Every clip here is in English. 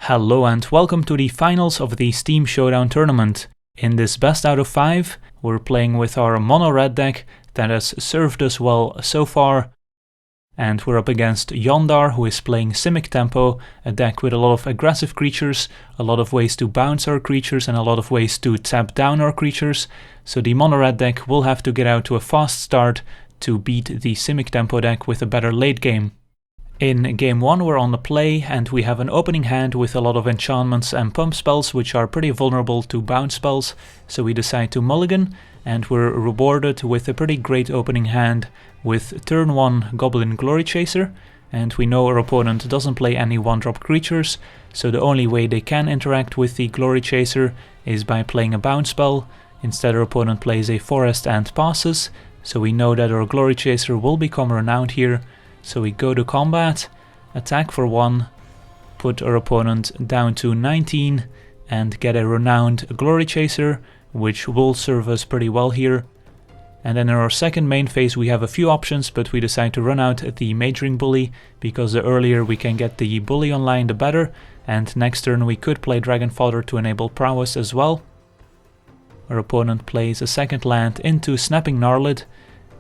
Hello and welcome to the finals of the Steam Showdown tournament. In this best out of 5, we're playing with our mono-red deck that has served us well so far. And we're up against Yondar, who is playing Simic Tempo, a deck with a lot of aggressive creatures, a lot of ways to bounce our creatures and a lot of ways to tap down our creatures. So the mono-red deck will have to get out to a fast start to beat the Simic Tempo deck with a better late game. In game 1 we're on the play and we have an opening hand with a lot of enchantments and pump spells which are pretty vulnerable to bounce spells, so we decide to mulligan and we're rewarded with a pretty great opening hand with turn 1 Goblin Glory Chaser, and we know our opponent doesn't play any 1-drop creatures, so the only way they can interact with the Glory Chaser is by playing a bounce spell. Instead our opponent plays a forest and passes, so we know that our Glory Chaser will become renowned here. So we go to combat, attack for 1, put our opponent down to 19 and get a renowned Glory Chaser, which will serve us pretty well here. And then in our second main phase we have a few options, but we decide to run out the Mage-Ring Bully, because the earlier we can get the Bully online the better, and next turn we could play Dragon Fodder to enable prowess as well. Our opponent plays a second land into Snapping Gnarlid,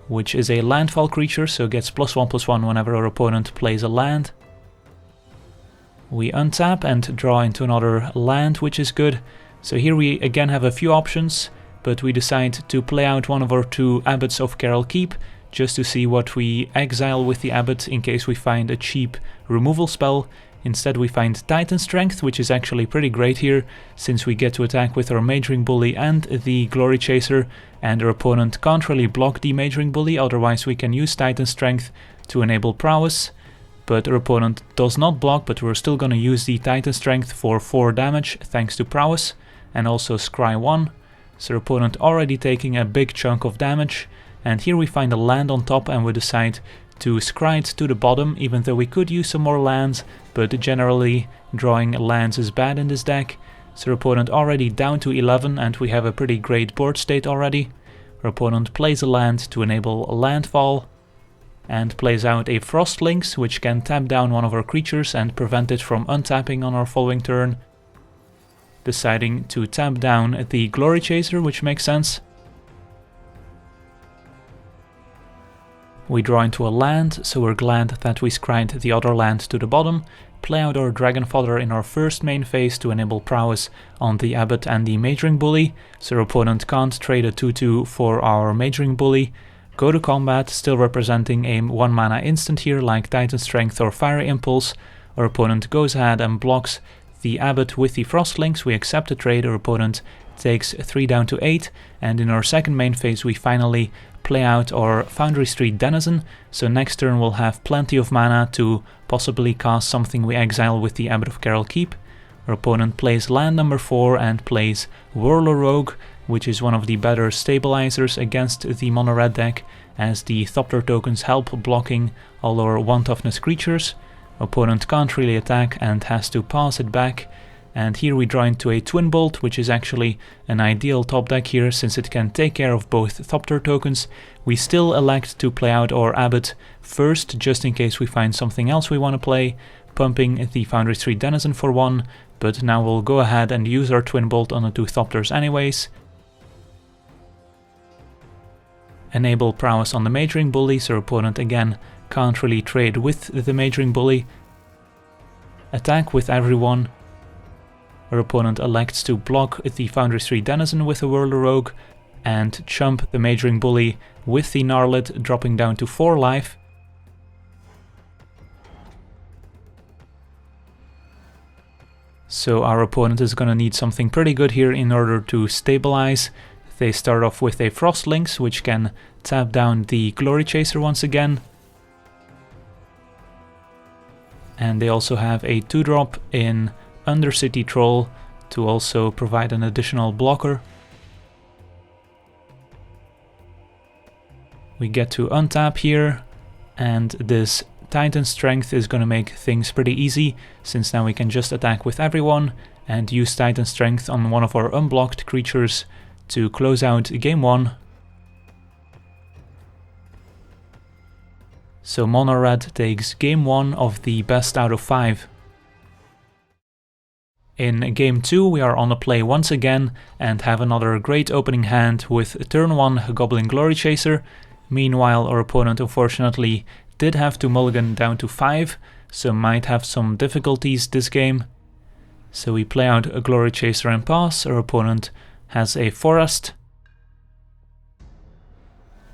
which is a landfall creature, so gets +1/+1 whenever our opponent plays a land. We untap and draw into another land, which is good. So here we again have a few options, but we decide to play out one of our 2 Abbots of Keral Keep, just to see what we exile with the Abbot in case we find a cheap removal spell. Instead we find Titan Strength, which is actually pretty great here, since we get to attack with our Mage-Ring Bully and the Glory Chaser, and our opponent can't really block the Mage-Ring Bully, otherwise we can use Titan Strength to enable prowess. But our opponent does not block, but we're still gonna use the Titan Strength for 4 damage thanks to prowess, and also scry 1. So our opponent already taking a big chunk of damage, and here we find a land on top and we decide to scry it to the bottom, even though we could use some more lands, but generally drawing lands is bad in this deck. So our opponent already down to 11 and we have a pretty great board state already. Our opponent plays a land to enable landfall and plays out a Frost Lynx, which can tap down one of our creatures and prevent it from untapping on our following turn, deciding to tap down the Glory Chaser, which makes sense. We draw into a land, so we're glad that we scryed the other land to the bottom, play out our Dragon Fodder in our first main phase to enable prowess on the Abbot and the Mage-Ring Bully, so our opponent can't trade a 2/2 for our Mage-Ring Bully. Go to combat, still representing a 1 mana instant here like Titan Strength or Fiery Impulse. Our opponent goes ahead and blocks the Abbot with the Frost Lynx. We accept the trade, our opponent takes 3 down to 8, and in our second main phase we finally play out our Foundry Street Denizen, so next turn we'll have plenty of mana to possibly cast something we exile with the Abbot of Keral Keep. Our opponent plays land number 4 and plays Whirler Rogue, which is one of the better stabilizers against the mono-red deck, as the Thopter tokens help blocking all our 1 toughness creatures. Our opponent can't really attack and has to pass it back. And here we draw into a Twin Bolt, which is actually an ideal top deck here since it can take care of both Thopter tokens. We still elect to play out our Abbot first, just in case we find something else we want to play, pumping the Foundry Street Denizen for 1, but now we'll go ahead and use our Twin Bolt on the 2 Thopters anyways. Enable prowess on the Mage-Ring Bully, so our opponent again can't really trade with the Mage-Ring Bully. Attack with everyone. Our opponent elects to block the Foundry Street Denizen with a Whirler Rogue and chump the Mage-Ring Bully with the Gnarlid, dropping down to 4 life. So our opponent is gonna need something pretty good here in order to stabilize. They start off with a Frost Lynx, which can tap down the Glory Chaser once again. And they also have a 2-drop in Undercity Troll to also provide an additional blocker. We get to untap here, and this Titan Strength is going to make things pretty easy, since now we can just attack with everyone and use Titan Strength on one of our unblocked creatures to close out game 1. So Mono-Red takes game 1 of the best out of 5. In game 2 we are on a play once again and have another great opening hand with turn 1 Goblin Glory Chaser. Meanwhile our opponent unfortunately did have to mulligan down to 5, so might have some difficulties this game. So we play out a Glory Chaser and pass. Our opponent has a Forest.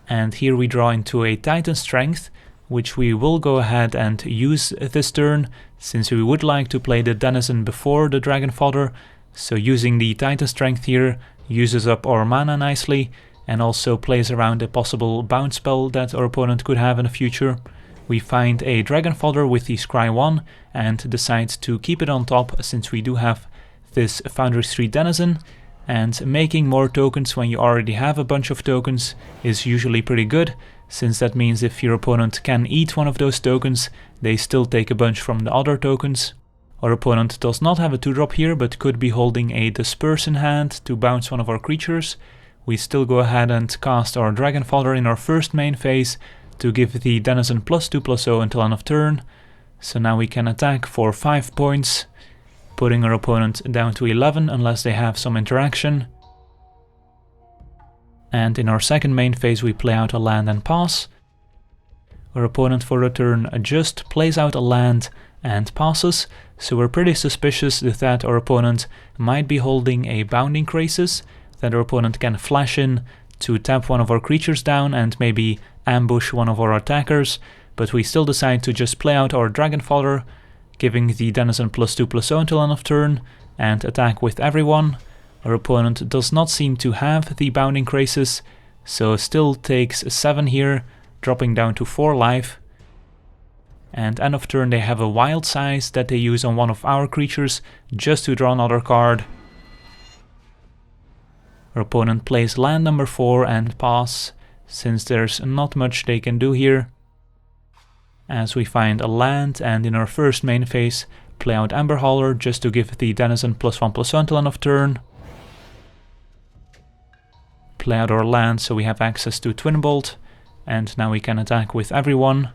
And here we draw into a Titan Strength, which we will go ahead and use this turn, since we would like to play the Denizen before the Dragon Fodder. So using the Titan Strength here uses up our mana nicely, and also plays around a possible bounce spell that our opponent could have in the future. We find a Dragon Fodder with the Scry 1 and decide to keep it on top, since we do have this Foundry 3 Denizen, and making more tokens when you already have a bunch of tokens is usually pretty good, since that means if your opponent can eat one of those tokens, they still take a bunch from the other tokens. Our opponent does not have a 2-drop here, but could be holding a Disperse in hand to bounce one of our creatures. We still go ahead and cast our Dragon Fodder in our first main phase to give the Denizen +2/+0 until end of turn. So now we can attack for 5 points, putting our opponent down to 11 unless they have some interaction. And in our second main phase we play out a land and pass. Our opponent for the turn just plays out a land and passes, so we're pretty suspicious that our opponent might be holding a Bounding Crisis that our opponent can flash in to tap one of our creatures down and maybe ambush one of our attackers, but we still decide to just play out our Dragon Fodder, giving the Denizen +2/+0 until end of turn, and attack with everyone. Our opponent does not seem to have the Bounding Crisis, so still takes 7 here, dropping down to 4 life. And end of turn they have a Wild Size that they use on one of our creatures just to draw another card. Our opponent plays land number 4 and pass, since there's not much they can do here. As we find a land, and in our first main phase play out Ember Hauler just to give the Denizen +1/+0 until end of turn. Play out our land so we have access to Twin Bolt, and now we can attack with everyone.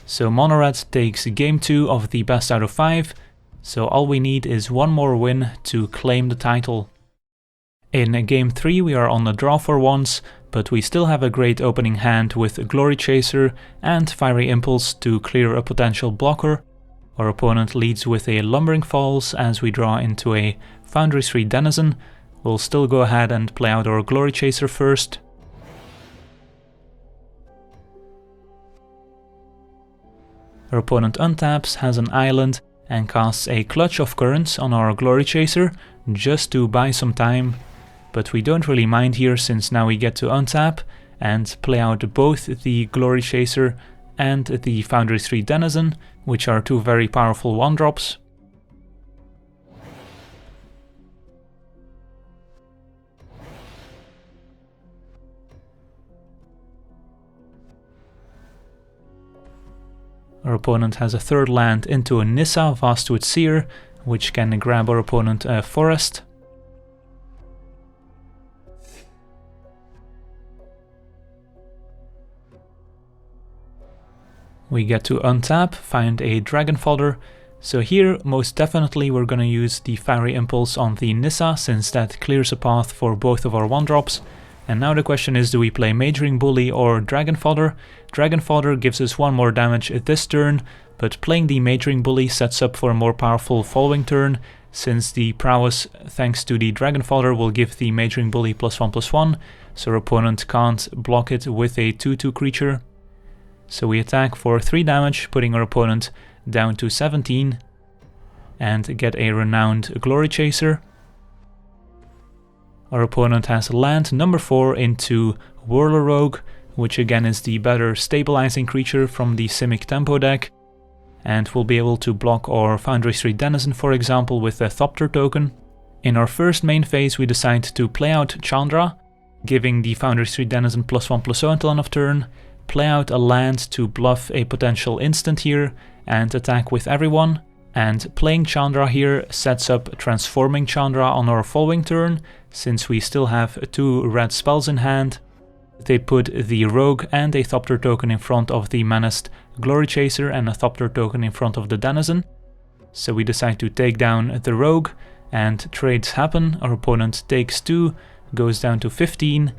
So Monored takes game 2 of the best out of 5, so all we need is one more win to claim the title. In game 3 we are on the draw for once, but we still have a great opening hand with Glory Chaser and Fiery Impulse to clear a potential blocker. Our opponent leads with a Lumbering Falls as we draw into a Foundry 3 Denizen. We'll still go ahead and play out our Glory Chaser first. Our opponent untaps, has an island, and casts a Clutch of Currents on our Glory Chaser just to buy some time. But we don't really mind here, since now we get to untap and play out both the Glory Chaser and the Foundry 3 Denizen, which are 2 very powerful 1-drops. Our opponent has a 3rd land into a NISSA, VASTWOOD SEER, which can grab our opponent a Forest. We get to untap, find a Dragon Fodder. So here most definitely we're gonna use the Fiery Impulse on the NISSA, since that clears a path for both of our 1-drops. And now the question is, do we play Mage-Ring Bully or Dragon Fodder? Dragon Fodder gives us 1 more damage this turn, but playing the Mage-Ring Bully sets up for a more powerful following turn, since the prowess thanks to the Dragon Fodder will give the Mage-Ring Bully +1/+1, so our opponent can't block it with a 2/2 creature. So we attack for 3 damage, putting our opponent down to 17, and get a renowned Glory Chaser. Our opponent has land number 4 into Whirler Rogue, which again is the better stabilizing creature from the Simic Tempo deck, and we'll be able to block our Foundry 3 Denizen, for example, with a Thopter token. In our first main phase we decide to play out Chandra, giving the Foundry 3 Denizen +1/+0 until end of turn, play out a land to bluff a potential instant here, and attack with everyone. And playing Chandra here sets up transforming Chandra on our following turn, since we still have 2 red spells in hand. They put the Rogue and a Thopter token in front of the menaced Glory Chaser and a Thopter token in front of the Denizen. So we decide to take down the Rogue and trades happen. Our opponent takes 2, goes down to 15,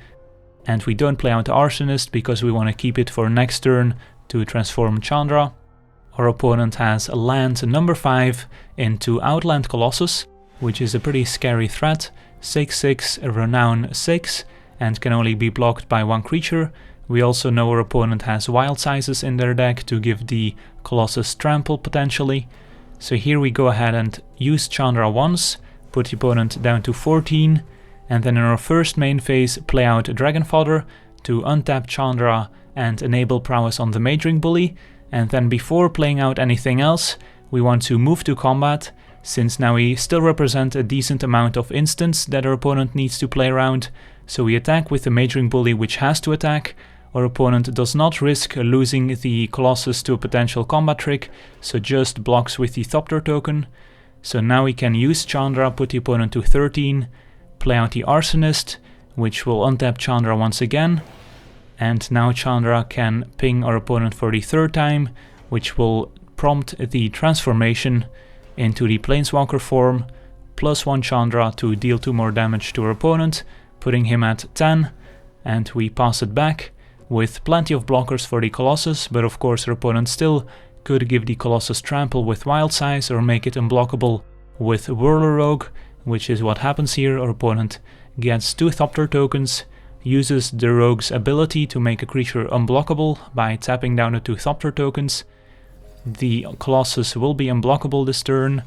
and we don't play out the Arsonist because we want to keep it for next turn to transform Chandra. Our opponent has land number 5 into Outland Colossus, which is a pretty scary threat, 6/6, Renown 6, and can only be blocked by 1 creature. We also know our opponent has wild sizes in their deck to give the Colossus trample potentially. So here we go ahead and use Chandra once, put the opponent down to 14, and then in our first main phase play out Dragon Fodder to untap Chandra and enable prowess on the Mage-Ring Bully, and then before playing out anything else, we want to move to combat, since now we still represent a decent amount of instants that our opponent needs to play around. So we attack with the Mage-Ring Bully, which has to attack. Our opponent does not risk losing the Colossus to a potential combat trick, so just blocks with the Thopter token. So now we can use Chandra, put the opponent to 13, play out the Arsonist, which will untap Chandra once again. And now Chandra can ping our opponent for the 3rd time, which will prompt the transformation into the Planeswalker form, +1 Chandra to deal 2 more damage to our opponent, putting him at 10, and we pass it back with plenty of blockers for the Colossus, but of course our opponent still could give the Colossus trample with Wild Size or make it unblockable with Whirler Rogue, which is what happens here. Our opponent gets 2 Thopter tokens, uses the Rogue's ability to make a creature unblockable by tapping down the 2 Thopter tokens. The Colossus will be unblockable this turn,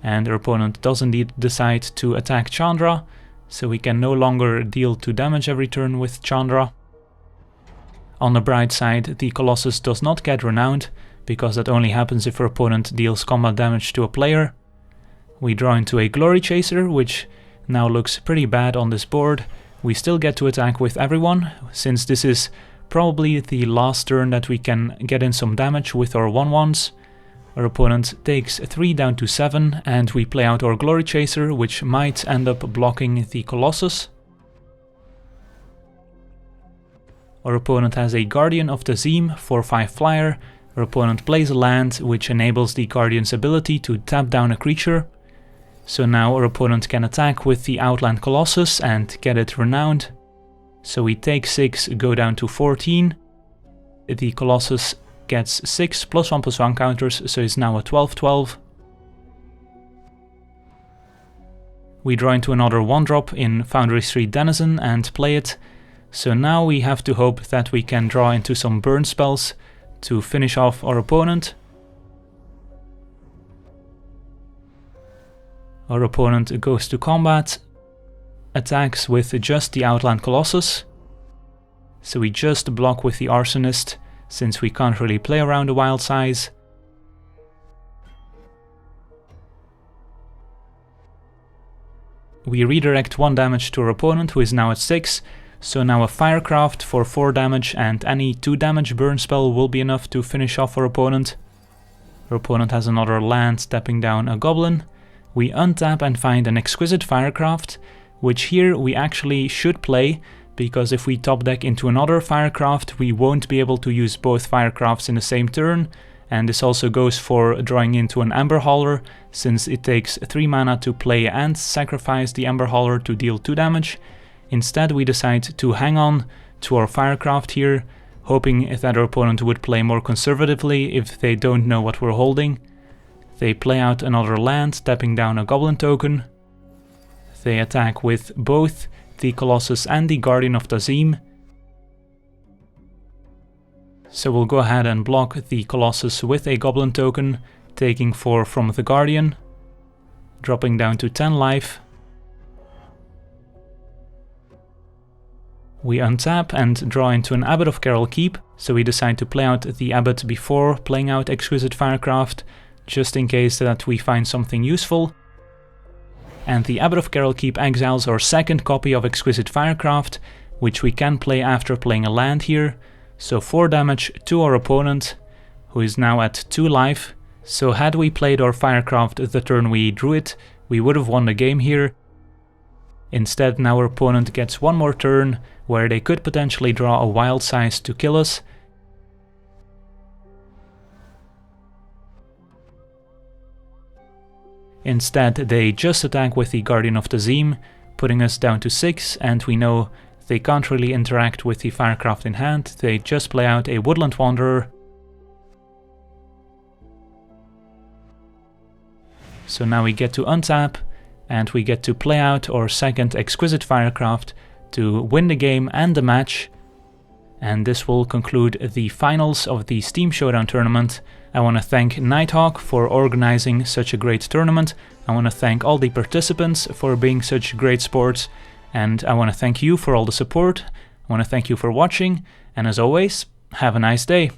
and our opponent does indeed decide to attack Chandra, so we can no longer deal 2 damage every turn with Chandra. On the bright side, the Colossus does not get renowned, because that only happens if our opponent deals combat damage to a player. We draw into a Glory Chaser, which now looks pretty bad on this board. We still get to attack with everyone, since this is probably the last turn that we can get in some damage with our 1/1s. Our opponent takes 3 down to 7, and we play out our Glory Chaser, which might end up blocking the Colossus. Our opponent has a Guardian of TAZEEM, 4/5 flyer. Our opponent plays a land, which enables the Guardian's ability to tap down a creature. So now our opponent can attack with the Outland Colossus and get it renowned. So we take 6, go down to 14. The Colossus gets 6 +1/+1 counters, so it's now a 12/12. We draw into another 1-drop in Foundry Street Denizen and play it. So now we have to hope that we can draw into some burn spells to finish off our opponent. Our opponent goes to combat, attacks with just the Outland Colossus. So we just block with the Arsonist, since we can't really play around a Wild Size. We redirect 1 damage to our opponent, who is now at 6. So now a Firecraft for 4 damage, and any 2 damage burn spell will be enough to finish off our opponent. Our opponent has another land, stepping down a Goblin. We untap and find an Exquisite Firecraft, which here we actually should play, because if we top deck into another Firecraft, we won't be able to use both Firecrafts in the same turn, and this also goes for drawing into an Ember Hauler, since it takes 3 mana to play and sacrifice the Ember Hauler to deal 2 damage. Instead we decide to hang on to our Firecraft here, hoping that our opponent would play more conservatively if they don't know what we're holding. They play out another land, tapping down a Goblin token. They attack with both the Colossus and the Guardian of TAZEEM. So we'll go ahead and block the Colossus with a Goblin token, taking 4 from the Guardian, dropping down to 10 life. We untap and draw into an Abbot of Keral Keep, so we decide to play out the Abbot before playing out Exquisite Firecraft, just in case that we find something useful. And the Abbot of Keral Keep exiles our 2nd copy of Exquisite Firecraft, which we can play after playing a land here. So 4 damage to our opponent, who is now at 2 life. So had we played our Firecraft the turn we drew it, we would have won the game here. Instead, now our opponent gets 1 more turn, where they could potentially draw a Wild Size to kill us. Instead, they just attack with the Guardian of TAZEEM, putting us down to 6, and we know they can't really interact with the Firecraft in hand. They just play out a Woodland Wanderer. So now we get to untap, and we get to play out our second Exquisite Firecraft to win the game and the match. And this will conclude the finals of the Steam Showdown tournament. I want to thank Nighthawk for organizing such a great tournament. I want to thank all the participants for being such great sports. And I want to thank you for all the support. I want to thank you for watching. And as always, have a nice day.